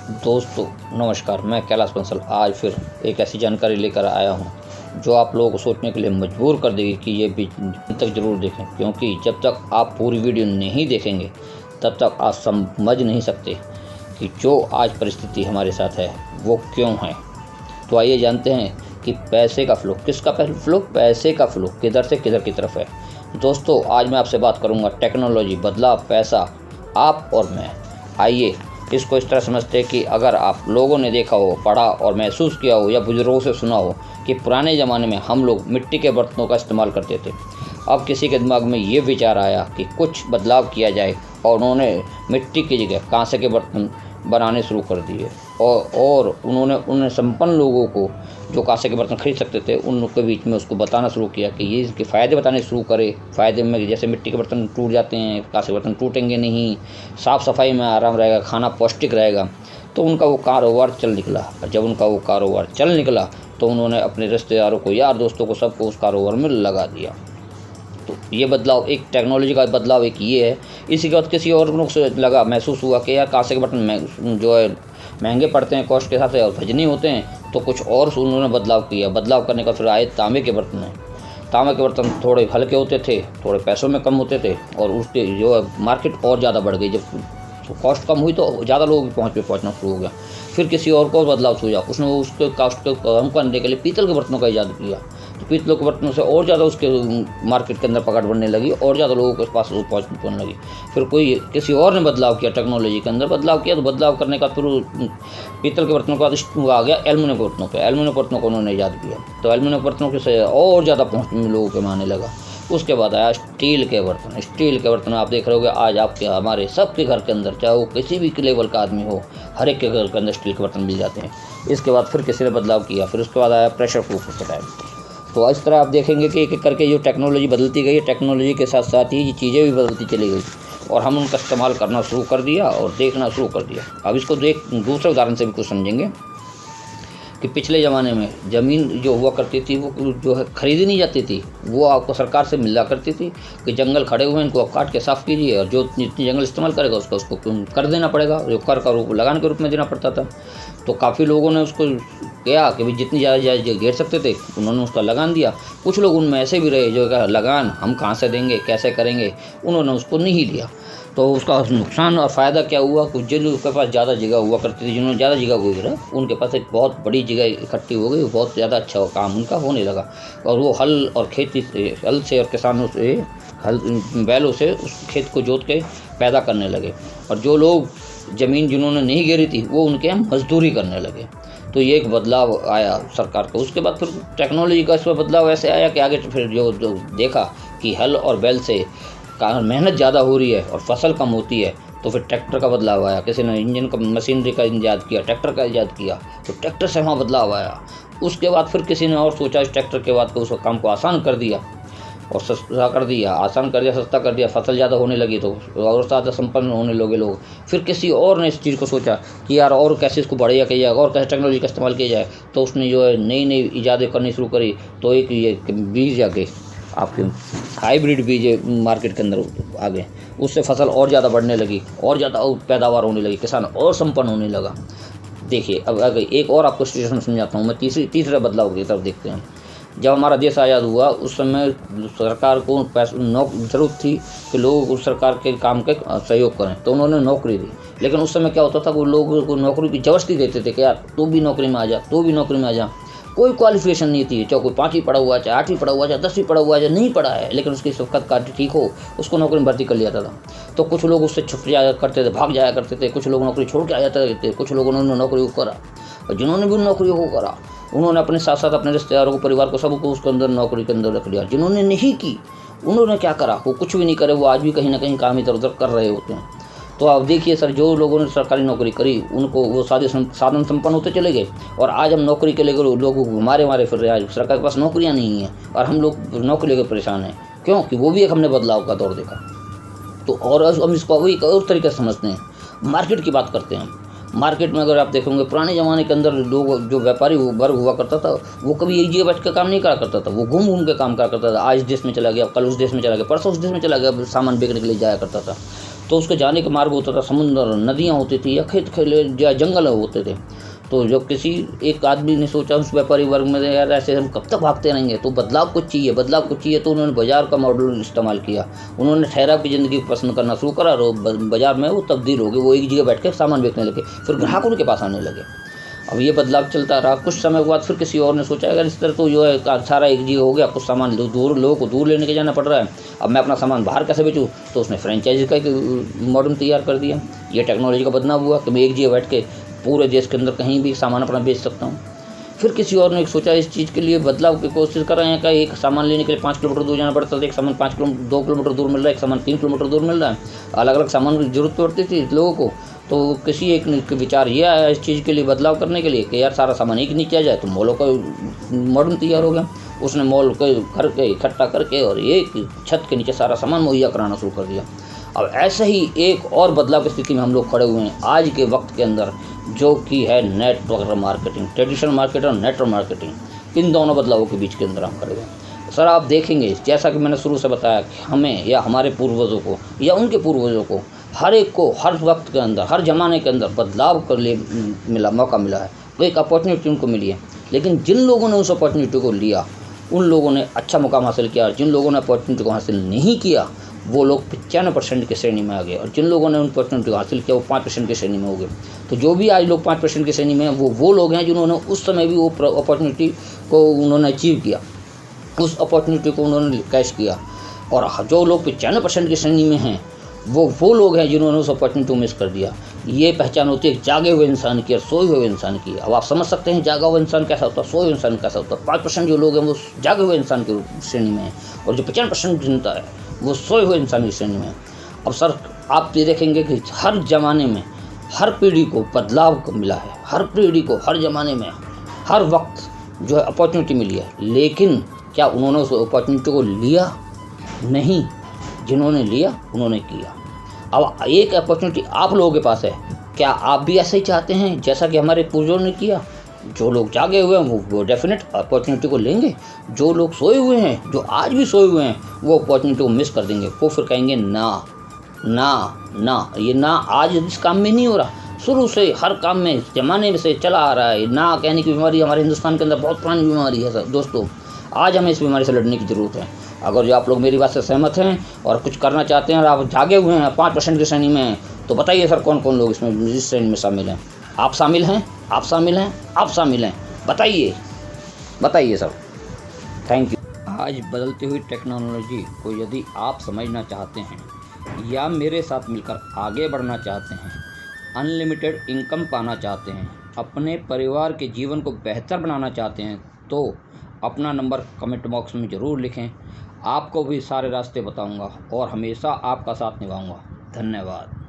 दोस्तों नमस्कार, मैं कैलाश बंसल आज फिर एक ऐसी जानकारी लेकर आया हूं जो आप लोगों को सोचने के लिए मजबूर कर देगी कि ये भी अंत तक ज़रूर देखें, क्योंकि जब तक आप पूरी वीडियो नहीं देखेंगे तब तक आप समझ नहीं सकते कि जो आज परिस्थिति हमारे साथ है वो क्यों है। तो आइए जानते हैं कि पैसे का फ्लो, किसका फ्लो, पैसे का फ्लो किधर से किधर की तरफ है। दोस्तों आज मैं आपसे बात करूँगा टेक्नोलॉजी, बदलाव, पैसा, आप और मैं। आइए इसको इस तरह समझते हैं कि अगर आप लोगों ने देखा हो, पढ़ा और महसूस किया हो या बुजुर्गों से सुना हो कि पुराने ज़माने में हम लोग मिट्टी के बर्तनों का इस्तेमाल करते थे। अब किसी के दिमाग में ये विचार आया कि कुछ बदलाव किया जाए और उन्होंने मिट्टी की जगह कांसे के बर्तन बनाने शुरू कर दिए और उन्होंने संपन्न लोगों को जो कांसे के बर्तन खरीद सकते थे उनके बीच में उसको बताना शुरू किया कि ये इसके फ़ायदे बताने शुरू करे। फ़ायदे में जैसे मिट्टी के बर्तन टूट जाते हैं, कांसे के बर्तन टूटेंगे नहीं, साफ़ सफाई में आराम रहेगा, खाना पौष्टिक रहेगा। तो उनका वो कारोबार चल निकला। जब उनका वो कारोबार चल निकला तो उन्होंने अपने रिश्तेदारों को, यार दोस्तों को, सबको उस कारोबार में लगा दिया। तो ये बदलाव, एक टेक्नोलॉजी का बदलाव एक ये है। इसी के बाद किसी और लोग से लगा, महसूस हुआ कि यार कांसे के बर्तन जो है महंगे पड़ते हैं कॉस्ट के हिसाब से और वजनी होते हैं, तो कुछ और उन्होंने बदलाव किया। बदलाव करने का फिर आए तांबे के बर्तन हैं। तांबे के बर्तन थोड़े हल्के होते थे, थोड़े पैसों में कम होते थे और उसके जो है मार्केट और ज़्यादा बढ़ गई। जब कॉस्ट कम हुई तो ज़्यादा लोग पहुँचना शुरू हो गया। फिर किसी और को बदलाव सूझा, उसने उसके कॉस्ट को कम करने के लिए पीतल के बर्तनों का ईजाद किया। तो पीतल के बर्तनों से और ज़्यादा उसके मार्केट के अंदर पकड़ बढ़ने लगी और ज़्यादा लोगों के पास पहुँचने लगी। फिर कोई किसी और ने बदलाव किया, टेक्नोलॉजी के अंदर बदलाव किया। तो बदलाव करने का फिर पीतल के बर्तनों का आ गया एल्युमिनियम के बर्तनों पे। एल्युमिनियम बर्तनों को उन्होंने ईजाद किया, तो एल्युमिनियम बर्तनों के से और ज़्यादा पहुँच लोगों के में आने लगा। उसके बाद आया स्टील के बर्तन। स्टील के बर्तन आप देख रहे होगे आज आपके, हमारे सबके घर के अंदर, चाहे वो किसी भी लेवल का आदमी हो, हर एक के घर के अंदर स्टील के बर्तन मिल जाते हैं। इसके बाद फिर किसी ने बदलाव किया, फिर उसके बाद आया प्रेशर कुकर का टाइम। तो इस तरह आप देखेंगे कि एक एक करके जो टेक्नोलॉजी बदलती गई, टेक्नोलॉजी के साथ साथ ही ये चीज़ें भी बदलती चली गई और हम उनका इस्तेमाल करना शुरू कर दिया और देखना शुरू कर दिया। अब इसको दूसरे उदाहरण से भी कुछ समझेंगे कि पिछले ज़माने में ज़मीन जो हुआ करती थी वो जो है खरीदी नहीं जाती थी, वो आपको सरकार से मिला करती थी कि जंगल खड़े हुए हैं, इनको आप काट के साफ़ कीजिए और जो जितनी जंगल इस्तेमाल करेगा उसको कर देना पड़ेगा, जो कर का रूप लगान के रूप में देना पड़ता था। तो काफ़ी लोगों ने उसको किया कि भाई जितनी ज़्यादा घेर सकते थे उन्होंने उसका लगान दिया। कुछ लोग उनमें ऐसे भी रहे जो लगान हम कहाँ से देंगे, कैसे करेंगे, उन्होंने उसको नहीं दिया। तो उसका नुकसान और फ़ायदा क्या हुआ, कुछ जिनके पास ज़्यादा जगह हुआ करती थी, जिन्होंने ज़्यादा जगह गुजरा, उनके पास एक बहुत बड़ी जगह इकट्ठी हो गई, बहुत ज़्यादा अच्छा काम उनका होने लगा और वो हल और खेती से, हल से और किसानों से, बैलों से उस खेत को जोत के पैदा करने लगे। और जो लोग ज़मीन जिन्होंने नहीं घेरी थी वो उनके यहाँ मजदूरी करने लगे। तो ये एक बदलाव आया सरकार का। उसके बाद फिर टेक्नोलॉजी का इसमें बदलाव ऐसे आया कि आगे फिर जो देखा कि हल और बैल से मेहनत ज़्यादा हो रही है और फसल कम होती है, तो फिर ट्रैक्टर का बदलाव आया। किसी ने इंजन का, मशीनरी का ईजाद किया, ट्रैक्टर का ईजाद किया, तो ट्रैक्टर से वहाँ बदलाव आया। उसके बाद फिर किसी ने और सोचा इस ट्रैक्टर के बाद उस काम को आसान कर दिया और सस्ता कर दिया, आसान कर दिया, सस्ता कर दिया, फसल ज़्यादा होने लगी तो और ज़्यादा संपन्न होने लगे लोग। फिर किसी और ने इस चीज़ को सोचा कि यार और कैसे इसको बढ़िया किया जाए और कैसे टेक्नोलॉजी का इस्तेमाल किया जाए, तो उसने जो है नई नई ईजादें करनी शुरू करी। तो एक ये बीज आगे आपके हाइब्रिड बीज मार्केट के अंदर आ गए, उससे फसल और ज़्यादा बढ़ने लगी और ज़्यादा पैदावार होने लगी, किसान और संपन्न होने लगा। देखिए अब अगर एक और आपको सिचुएशन समझाता हूँ मैं, तीसरे बदलाव की तरफ देखते हैं। जब हमारा देश आज़ाद हुआ उस समय सरकार को ज़रूरत थी कि लोग उस सरकार के काम के सहयोग करें, तो उन्होंने नौकरी दी। लेकिन उस समय क्या होता था, वो लोगों को नौकरी की ज़बरदस्ती देते थे कि यार तू भी नौकरी में आ जा, तू भी नौकरी में आ जा। कोई क्वालिफिकेशन नहीं थी, चाहे कोई 5वीं पढ़ा हुआ, चाहे 8वीं पढ़ा हुआ, चाहे 10वीं पढ़ा हुआ, चाहे नहीं पढ़ा है, लेकिन उसकी सबकत कार्ड ठीक हो, उसको नौकरी में भर्ती कर लिया था। तो कुछ लोग उससे छुप जाया करते थे, भाग जाया करते थे, कुछ लोग नौकरी छोड़ के आ जाते थे, कुछ लोगों ने नौकरी को करा और जिन्होंने भी नौकरियों को करा उन्होंने अपने साथ साथ अपने रिश्तेदारों को, परिवार को, सबको उसके अंदर नौकरी के अंदर रख लिया। जिन्होंने नहीं की उन्होंने क्या करा, वो कुछ भी नहीं करे, वो आज भी कहीं ना कहीं काम इधर उधर कर रहे होते हैं। तो आप देखिए सर, जो लोगों ने सरकारी नौकरी करी उनको वो साधन संपन्न होते चले गए और आज हम नौकरी के लेकर लोग मारे फिर रहे। आज सरकार के पास नौकरियां नहीं हैं और हम लोग नौकरी लेकर परेशान हैं। क्यों? कि वो भी एक हमने बदलाव का दौर देखा। तो और हम इसको एक और तरीके से समझते हैं। मार्केट की बात करते हैं। मार्केट में अगर आप देखोगे पुराने ज़माने के अंदर लोग, जो व्यापारी वर्ग हुआ करता था, वो कभी एक जगह बैठ कर काम नहीं करा करता था, वो घूम के काम करा करता था। आज इस देश में चला गया, कल उस देश में चला गया, परसों उस देश में चला गया, सामान बेचने के लिए जाया करता था। तो उसके जाने का मार्ग होता था समुद्र, नदियाँ होती थी या खेत खेले या जंगल होते थे। तो जब किसी एक आदमी ने सोचा उस व्यापारी वर्ग में, यार ऐसे हम कब तक भागते रहेंगे, तो बदलाव कुछ चाहिए, बदलाव कुछ चाहिए। तो उन्होंने बाज़ार का मॉडल इस्तेमाल किया। उन्होंने ठहराव की ज़िंदगी पसंद करना शुरू करा और बाज़ार में वो तब्दील हो गए। वो एक जगह बैठ के सामान बेचने लगे, फिर ग्राहक उनके पास आने लगे। अब ये बदलाव चलता रहा। कुछ समय के बाद फिर किसी और ने सोचा, अगर इस तरह तो जो है सारा एक जगह हो गया, कुछ सामान दूर लोगों को दूर लेने के जाना पड़ रहा है, अब मैं अपना सामान बाहर कैसे बेचूँ। तो उसने फ्रेंचाइजी का एक मॉडल तैयार कर दिया। ये टेक्नोलॉजी का बदलाव हुआ कि मैं एक जगह बैठ के पूरे देश के अंदर कहीं भी सामान अपना बेच सकता हूँ। फिर किसी और ने सोचा, इस चीज़ के लिए बदलाव की कोशिश कर रहे हैं कि एक सामान लेने के लिए 5 किलोमीटर दूर जाना पड़ता था, एक सामान 2 किलोमीटर दूर मिल रहा है, एक सामान 3 किलोमीटर दूर मिल रहा है। अलग अलग सामान की जरूरत पड़ती थी लोगों को। तो किसी एक ने विचार ये आया इस चीज़ के लिए बदलाव करने के लिए कि यार सारा सामान एक नीचे आ जाए। तो मॉलों का मॉडल तैयार हो गया। उसने मॉल के घर के इकट्ठा करके और एक छत के नीचे सारा सामान मुहैया कराना शुरू कर दिया। अब ऐसे ही एक और बदलाव की स्थिति में हम लोग खड़े हुए हैं आज के वक्त के अंदर, जो कि है नेटवर्क मार्केटिंग। ट्रेडिशनल मार्केट और नेटवर्क मार्केटिंग, इन दोनों बदलावों के बीच के अंदर हम खड़े हुए हैं। सर आप देखेंगे, जैसा कि मैंने शुरू से बताया कि हमें या हमारे पूर्वजों को या उनके पूर्वजों को, हर एक को हर वक्त के अंदर, हर ज़माने के अंदर बदलाव कर लिए मौका मिला है। वो एक अपॉर्चुनिटी उनको मिली है। लेकिन जिन लोगों ने उस अपॉर्चुनिटी को लिया, उन लोगों ने अच्छा मुकाम हासिल किया। और जिन लोगों ने अपॉर्चुनिटी को हासिल नहीं किया, वो लोग 95% की श्रेणी में आ गए। और जिन लोगों ने उन अपॉर्चुनिटी को हासिल किया, वो 5% की श्रेणी में हो गए। तो जो भी आज लोग 5% की श्रेणी में हैं, वो लोग हैं जिन्होंने उस समय भी वो अपॉर्चुनिटी को उन्होंने अचीव किया, उस अपॉर्चुनिटी को उन्होंने कैश किया। और जो लोग 95% की श्रेणी में हैं, वो लोग हैं जिन्होंने उस अपॉर्चुनिटी को मिस कर दिया। ये पहचान होती है जागे हुए इंसान की और सोए हुए इंसान की। अब आप समझ सकते हैं जागा हुआ इंसान कैसा होता है, सोए हुए इंसान कैसा होता है। 5% जो लोग हैं वो जागे हुए इंसान की श्रेणी में हैं, और जो 95% जनता है वो सोए हुए इंसान की श्रेणी में है। अब सर आप ये देखेंगे कि हर ज़माने में हर पीढ़ी को बदलाव मिला है, हर पीढ़ी को हर ज़माने में हर वक्त जो है अपॉर्चुनिटी मिली है। लेकिन क्या उन्होंने उस अपॉर्चुनिटी को लिया? नहीं। जिन्होंने लिया उन्होंने किया। अब एक अपॉर्चुनिटी आप लोगों के पास है, क्या आप भी ऐसे ही चाहते हैं जैसा कि हमारे पूर्वजों ने किया? जो लोग जागे हुए हैं वो डेफिनेट अपॉर्चुनिटी को लेंगे। जो लोग सोए हुए हैं, जो आज भी सोए हुए हैं, वो अपॉर्चुनिटी को मिस कर देंगे। वो फिर कहेंगे ना ना ना, ये ना आज इस काम में नहीं हो रहा, शुरू से हर काम में ज़माने से चला आ रहा है। ना कहने की बीमारी हमारे हिंदुस्तान के अंदर बहुत पुरानी बीमारी है सर दोस्तों। आज हमें इस बीमारी से लड़ने की ज़रूरत है। अगर जो आप लोग मेरी बात से सहमत हैं और कुछ करना चाहते हैं और आप जागे हुए हैं, 5% की श्रेणी में हैं, तो बताइए सर कौन कौन लोग इसमें इस श्रेणी में शामिल हैं? आप शामिल हैं? आप शामिल हैं? आप शामिल हैं? बताइए सर। Thank you. आज बदलती हुई टेक्नोलॉजी को यदि आप समझना चाहते हैं या मेरे साथ मिलकर आगे बढ़ना चाहते हैं, अनलिमिटेड इनकम पाना चाहते हैं, अपने परिवार के जीवन को बेहतर बनाना चाहते हैं, तो अपना नंबर कमेंट बॉक्स में ज़रूर लिखें। आपको भी सारे रास्ते बताऊंगा और हमेशा आपका साथ निभाऊंगा। धन्यवाद।